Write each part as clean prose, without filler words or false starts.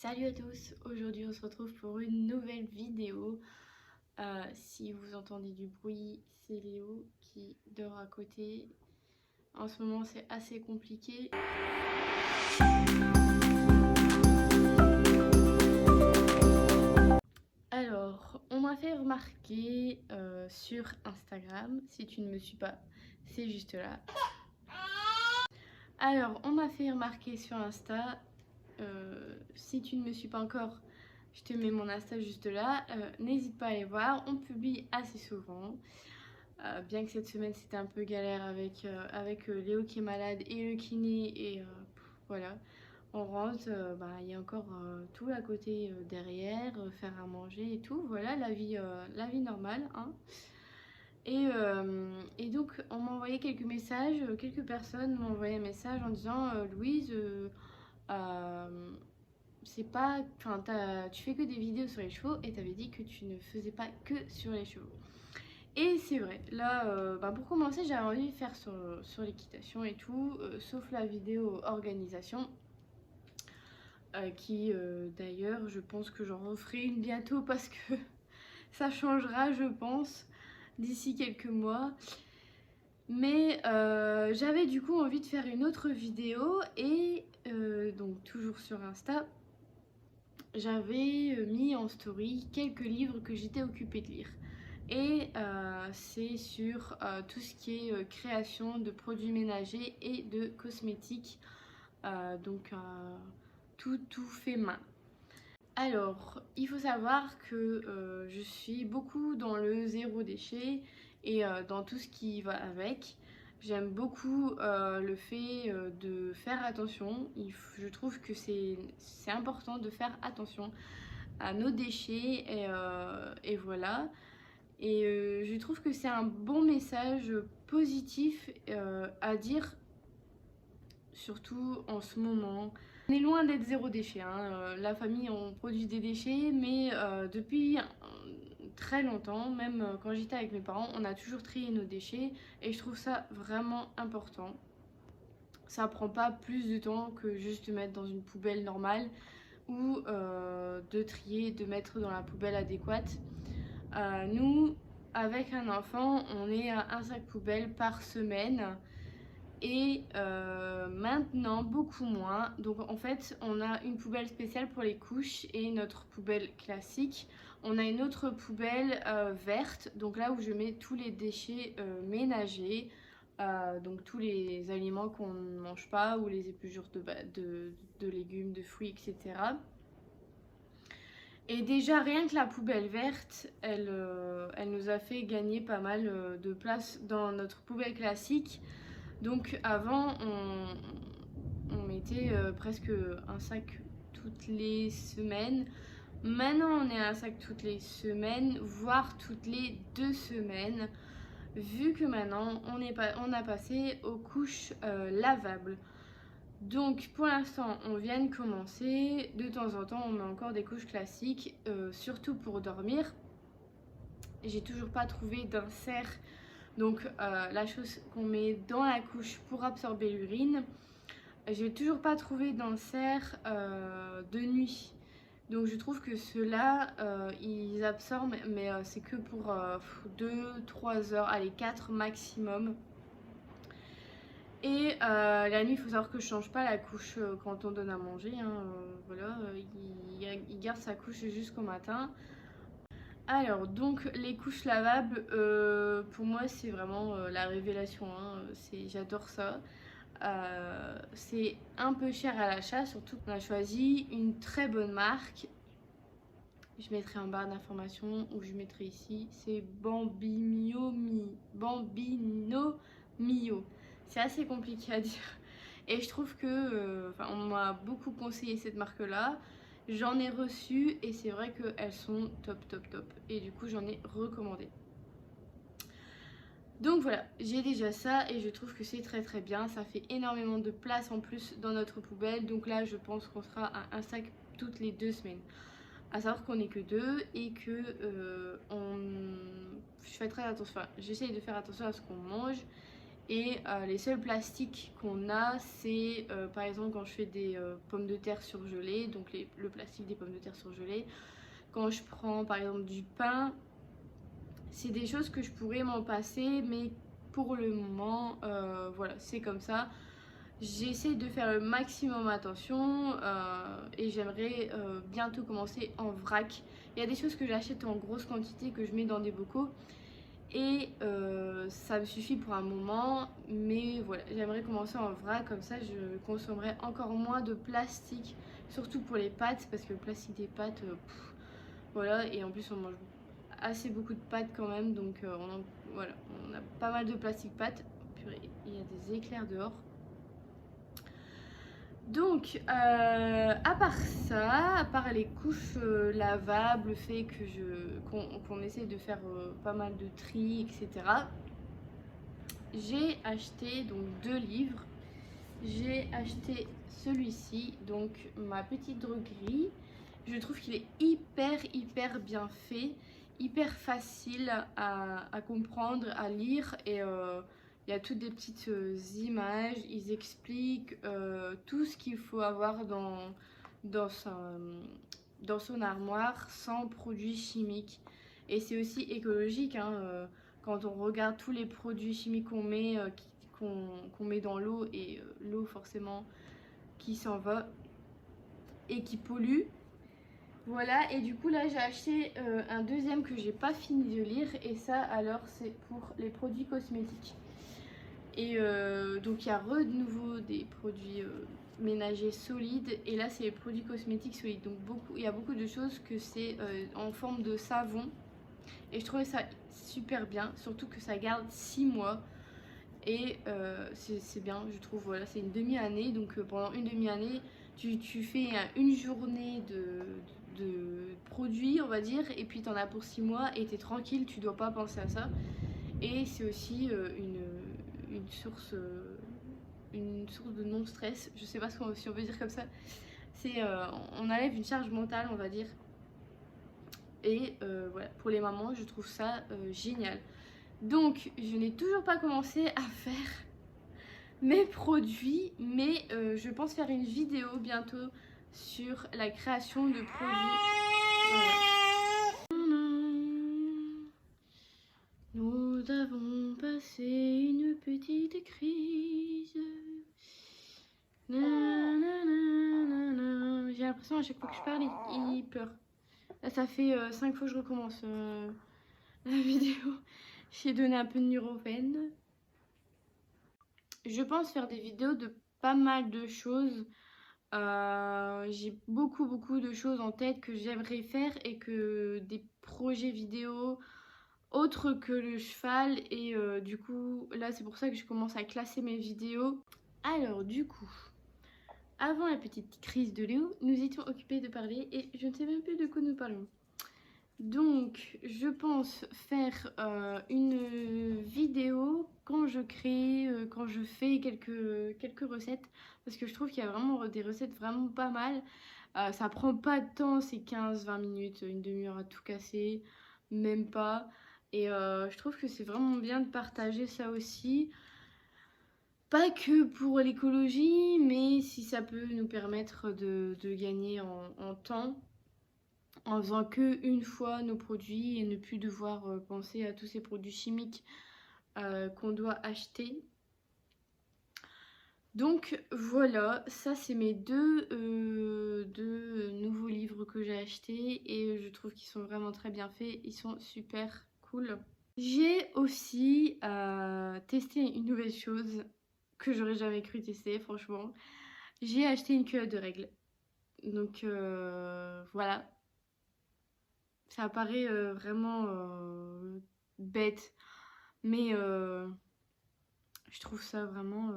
Salut à tous, aujourd'hui on se retrouve pour une nouvelle vidéo. Si vous entendez du bruit, c'est Léo qui dort à côté. En ce moment c'est assez compliqué. Alors, on m'a fait remarquer sur Instagram, si tu ne me suis pas, c'est juste là. Alors, on m'a fait remarquer sur Insta, si tu ne me suis pas encore, je te mets mon Insta juste là. N'hésite pas à aller voir, on publie assez souvent. Bien que cette semaine c'était un peu galère avec Léo qui est malade et le kiné et voilà, on rentre, il y a encore tout à côté derrière, faire à manger et tout, voilà la vie normale hein. Et donc on m'a envoyé quelques messages, quelques personnes m'ont envoyé un message en disant Louise, c'est pas, enfin tu fais que des vidéos sur les chevaux et t'avais dit que tu ne faisais pas que sur les chevaux. Et c'est vrai, là, pour commencer, j'avais envie de faire sur l'équitation et tout, sauf la vidéo organisation, qui d'ailleurs, je pense que j'en referai une bientôt parce que ça changera, je pense, d'ici quelques mois. Mais j'avais du coup envie de faire une autre vidéo et donc toujours sur Insta, j'avais mis en story quelques livres que j'étais occupée de lire. Et c'est sur tout ce qui est création de produits ménagers et de cosmétiques, donc tout fait main. Alors, il faut savoir que je suis beaucoup dans le zéro déchet et dans tout ce qui va avec. J'aime beaucoup le fait de faire attention. Je trouve que c'est important de faire attention à nos déchets et voilà. Et je trouve que c'est un bon message positif à dire, surtout en ce moment. On est loin d'être zéro déchet, hein. La famille, on produit des déchets, mais depuis très longtemps, même quand j'étais avec mes parents, on a toujours trié nos déchets et je trouve ça vraiment important. Ça prend pas plus de temps que juste de mettre dans une poubelle normale ou de trier, de mettre dans la poubelle adéquate. Nous, avec un enfant, on est à un sac poubelle par semaine et maintenant beaucoup moins. Donc en fait, on a une poubelle spéciale pour les couches et notre poubelle classique. On a une autre poubelle verte, donc là où je mets tous les déchets ménagers, donc tous les aliments qu'on ne mange pas ou les épluchures de légumes, de fruits, etc. Et déjà, rien que la poubelle verte, elle nous a fait gagner pas mal de place dans notre poubelle classique. Donc avant, on mettait presque un sac toutes les semaines. Maintenant, on est à un sac toutes les semaines, voire toutes les 2 semaines. Vu que maintenant, on a passé aux couches lavables. Donc pour l'instant on vient de commencer, de temps en temps on met encore des couches classiques, surtout pour dormir. J'ai toujours pas trouvé d'insert, donc la chose qu'on met dans la couche pour absorber l'urine. J'ai toujours pas trouvé d'insert de nuit. Donc je trouve que ceux-là, ils absorbent, mais c'est que pour 2-3 heures, allez 4 maximum. Et la nuit, il faut savoir que je change pas la couche quand on donne à manger, hein, voilà, il garde sa couche jusqu'au matin. Alors donc les couches lavables, pour moi c'est vraiment la révélation, hein, j'adore ça. C'est un peu cher à l'achat, surtout qu'on a choisi une très bonne marque. Je mettrai en barre d'informations ou je mettrai ici, c'est Bambino Mio. C'est assez compliqué à dire. Et je trouve que, on m'a beaucoup conseillé cette marque-là. J'en ai reçu et c'est vrai qu'elles sont top. Et du coup, j'en ai recommandé. Donc voilà, j'ai déjà ça et je trouve que c'est très bien. Ça fait énormément de place en plus dans notre poubelle. Donc là, je pense qu'on sera à un sac toutes les 2 semaines. À savoir qu'on n'est que deux et que je fais très attention. Enfin, j'essaye de faire attention à ce qu'on mange Et les seuls plastiques qu'on a, c'est par exemple quand je fais des pommes de terre surgelées, donc le plastique des pommes de terre surgelées. Quand je prends par exemple du pain, c'est des choses que je pourrais m'en passer, mais pour le moment, voilà, c'est comme ça. J'essaie de faire le maximum attention et j'aimerais bientôt commencer en vrac. Il y a des choses que j'achète en grosse quantité que je mets dans des bocaux et ça me suffit pour un moment, mais voilà, j'aimerais commencer en vrac, comme ça je consommerai encore moins de plastique, surtout pour les pâtes, parce que le plastique des pâtes, voilà, et en plus on mange assez beaucoup de pâtes quand même, donc voilà, on a pas mal de plastique pâtes. Purée, il y a des éclairs dehors. Donc, à part ça, à part les couches lavables, le fait que qu'on essaie de faire pas mal de tri, etc. J'ai acheté donc 2 livres. J'ai acheté celui-ci, donc ma petite droguerie. Je trouve qu'il est hyper bien fait, hyper facile à comprendre, à lire et il y a toutes des petites images, ils expliquent tout ce qu'il faut avoir dans, dans son armoire sans produits chimiques. Et c'est aussi écologique, hein, quand on regarde tous les produits chimiques qu'on met, qu'on met dans l'eau et l'eau forcément qui s'en va et qui pollue. Voilà, et du coup là j'ai acheté un deuxième que j'ai pas fini de lire et ça alors c'est pour les produits cosmétiques. Et donc il y a de nouveau des produits ménagers solides et là c'est les produits cosmétiques solides. Donc il y a beaucoup de choses que c'est en forme de savon et je trouvais ça super bien, surtout que ça garde 6 mois. Et c'est bien, je trouve. Voilà, c'est une demi-année, donc pendant une demi-année tu fais une journée de produits, on va dire, et puis t'en as pour 6 mois et t'es tranquille, tu dois pas penser à ça. Et c'est aussi une source de non-stress, je sais pas si on veut dire comme ça. C'est on enlève une charge mentale, on va dire. Et voilà, pour les mamans, je trouve ça génial. Donc, je n'ai toujours pas commencé à faire mes produits, mais je pense faire une vidéo bientôt sur la création de produits. Voilà. Nous avons passé une petite crise. J'ai l'impression à chaque fois que je parle, il pleure. Là, ça fait 5 fois que je recommence la vidéo. J'ai donné un peu de Nurofen. Je pense faire des vidéos de pas mal de choses. J'ai beaucoup de choses en tête que j'aimerais faire et que des projets vidéo autres que le cheval. Et du coup, là, c'est pour ça que je commence à classer mes vidéos. Alors, du coup, avant la petite crise de Léo, nous étions occupés de parler et je ne sais même plus de quoi nous parlons. Donc, je pense faire une vidéo quand je crée, quand je fais quelques recettes. Parce que je trouve qu'il y a vraiment des recettes vraiment pas mal. Ça prend pas de temps, c'est 15-20 minutes, une demi-heure à tout casser, même pas. Et je trouve que c'est vraiment bien de partager ça aussi. Pas que pour l'écologie, mais si ça peut nous permettre de gagner en temps en faisant que une fois nos produits et ne plus devoir penser à tous ces produits chimiques qu'on doit acheter. Donc voilà, ça c'est mes deux nouveaux livres que j'ai achetés et je trouve qu'ils sont vraiment très bien faits, ils sont super cool. J'ai aussi testé une nouvelle chose que j'aurais jamais cru tester, franchement. J'ai acheté une culotte de règles. Donc voilà, ça paraît vraiment bête, mais je trouve ça vraiment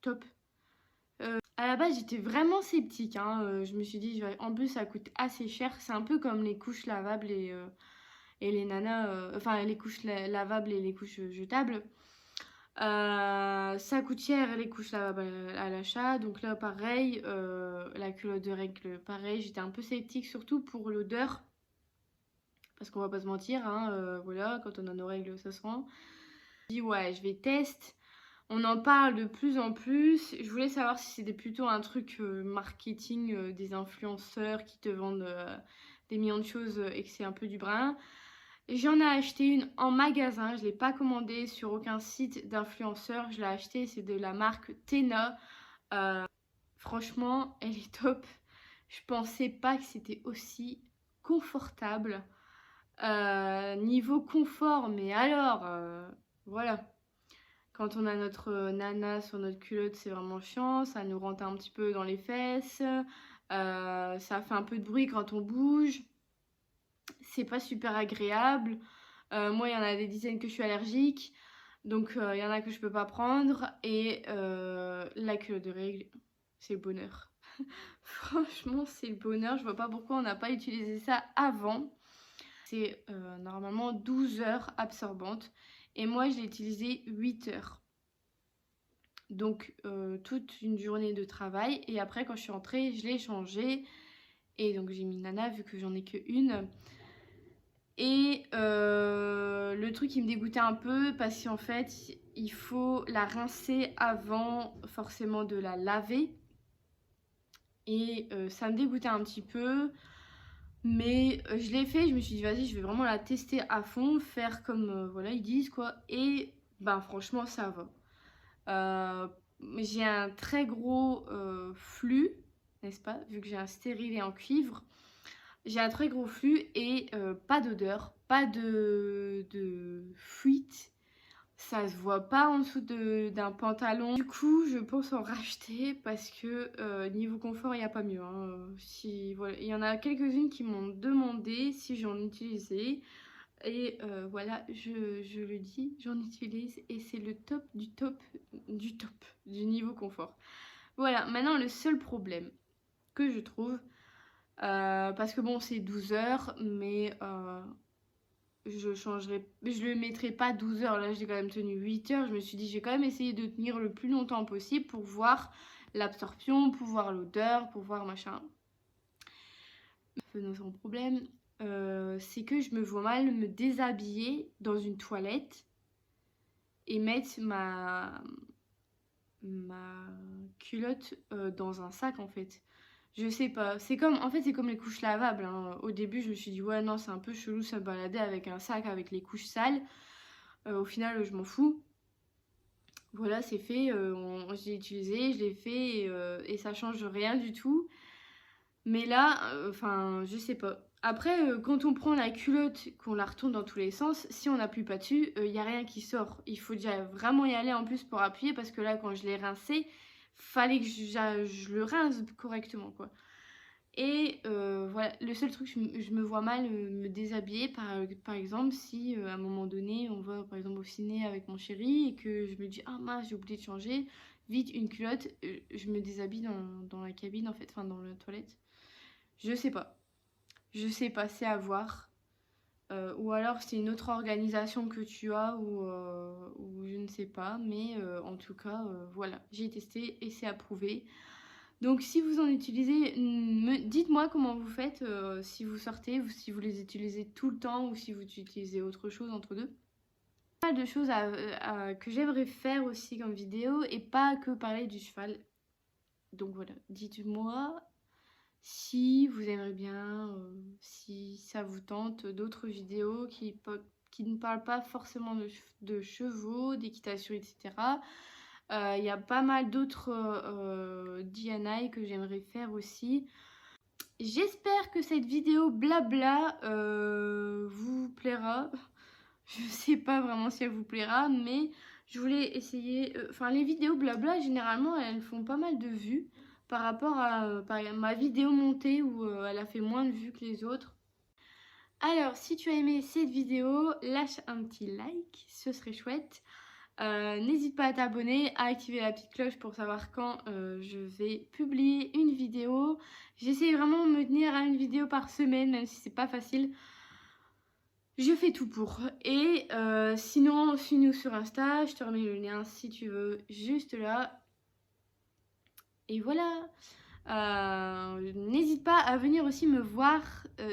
top. À la base, j'étais vraiment sceptique, hein. Je me suis dit, en plus, ça coûte assez cher. C'est un peu comme les couches lavables et les nanas, enfin les couches lavables et les couches jetables. Ça coûte cher les couches lavables à l'achat. Donc là, pareil, la culotte de règles, pareil. J'étais un peu sceptique, surtout pour l'odeur. Parce qu'on va pas se mentir, hein, voilà, quand on a nos règles, ça sent. Je dis ouais, je vais tester. On en parle de plus en plus. Je voulais savoir si c'était plutôt un truc marketing, des influenceurs qui te vendent des millions de choses et que c'est un peu du brin. J'en ai acheté une en magasin. Je ne l'ai pas commandée sur aucun site d'influenceur. Je l'ai achetée, c'est de la marque Tena. Franchement, elle est top. Je pensais pas que c'était aussi confortable. Niveau confort, mais alors, voilà. Quand on a notre nana sur notre culotte, c'est vraiment chiant. Ça nous rentre un petit peu dans les fesses. Ça fait un peu de bruit quand on bouge. C'est pas super agréable. Moi, il y en a des dizaines que je suis allergique. Donc, il y en a que je peux pas prendre. Et la culotte de règle, c'est le bonheur. Franchement, c'est le bonheur. Je vois pas pourquoi on n'a pas utilisé ça avant. C'est normalement 12 heures absorbantes. Et moi, je l'ai utilisé 8 heures. Donc, toute une journée de travail. Et après, quand je suis rentrée, je l'ai changé. Et donc, j'ai mis Nana vu que j'en ai qu'une. Et le truc qui me dégoûtait un peu, parce qu'en fait, il faut la rincer avant forcément de la laver. Et ça me dégoûtait un petit peu. Mais je l'ai fait, je me suis dit, vas-y, je vais vraiment la tester à fond, faire comme voilà, ils disent quoi. Et ben, franchement, ça va. J'ai un très gros flux, n'est-ce pas? Vu que j'ai un stérilet en cuivre. J'ai un très gros flux et pas d'odeur, pas de fuite. Ça se voit pas en dessous d'un pantalon. Du coup, je pense en racheter parce que niveau confort, il n'y a pas mieux. Hein. Voilà. Il y en a quelques-unes qui m'ont demandé si j'en utilisais. Et voilà, je le dis, j'en utilise et c'est le top du top du top du niveau confort. Voilà, maintenant le seul problème que je trouve, parce que bon, c'est 12 heures, mais je le mettrai pas 12 heures. Là, j'ai quand même tenu 8 heures. Je me suis dit, je vais quand même essayer de tenir le plus longtemps possible pour voir l'absorption, pour voir l'odeur, pour voir machin. Faisons problème, c'est que je me vois mal me déshabiller dans une toilette et mettre ma culotte dans un sac en fait. Je sais pas, c'est comme les couches lavables. Hein. Au début, je me suis dit ouais non, c'est un peu chelou ça me balader avec un sac avec les couches sales. Au final, je m'en fous. Voilà, c'est fait, j'ai utilisé, je l'ai fait et ça change rien du tout. Mais là, enfin, je sais pas. Après, quand on prend la culotte, qu'on la retourne dans tous les sens, si on n'appuie pas dessus, il n'y a rien qui sort. Il faut déjà vraiment y aller en plus pour appuyer parce que là, quand je l'ai rincé, fallait que je le rince correctement, quoi. Et voilà, le seul truc, je me vois mal me déshabiller, par exemple, si à un moment donné, on va par exemple au ciné avec mon chéri et que je me dis, ah mince, j'ai oublié de changer, vite une culotte, je me déshabille dans la cabine, en fait, enfin dans la toilette. Je sais pas. Je sais pas, c'est à voir. Ou alors c'est une autre organisation que tu as ou je ne sais pas. Mais en tout cas, voilà, j'ai testé et c'est approuvé. Donc si vous en utilisez, dites-moi comment vous faites si vous sortez, ou si vous les utilisez tout le temps ou si vous utilisez autre chose entre deux. Pas mal de choses que j'aimerais faire aussi comme vidéo et pas que parler du cheval. Donc voilà, dites-moi si vous aimeriez bien, si ça vous tente, d'autres vidéos qui ne parlent pas forcément de chevaux, d'équitation, etc. Il y a pas mal d'autres D&I que j'aimerais faire aussi. J'espère que cette vidéo blabla vous plaira. Je sais pas vraiment si elle vous plaira, mais je voulais essayer... Enfin, les vidéos blabla, généralement, elles font pas mal de vues par rapport à ma vidéo montée où elle a fait moins de vues que les autres. Alors, si tu as aimé cette vidéo, lâche un petit like, ce serait chouette. N'hésite pas à t'abonner, à activer la petite cloche pour savoir quand je vais publier une vidéo. J'essaie vraiment de me tenir à une vidéo par semaine, même si c'est pas facile. Je fais tout pour. Et sinon, suis-nous sur Insta, je te remets le lien si tu veux, juste là. Et voilà. N'hésite pas à venir aussi me voir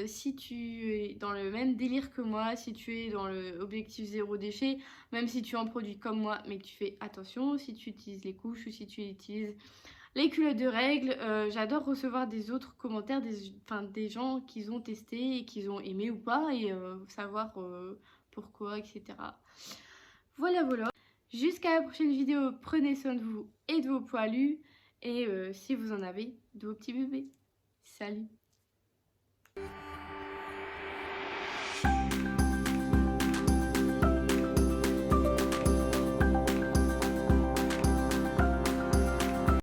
si tu es dans le même délire que moi, si tu es dans le objectif zéro déchet, même si tu en produis comme moi, mais que tu fais attention, si tu utilises les couches ou si tu utilises les culottes de règles. J'adore recevoir des autres commentaires, des gens qui ont testé et qui ont aimé ou pas, et savoir pourquoi, etc. Voilà, voilà. Jusqu'à la prochaine vidéo, prenez soin de vous et de vos poilus, et si vous en avez, de vos petits bébés. Salut!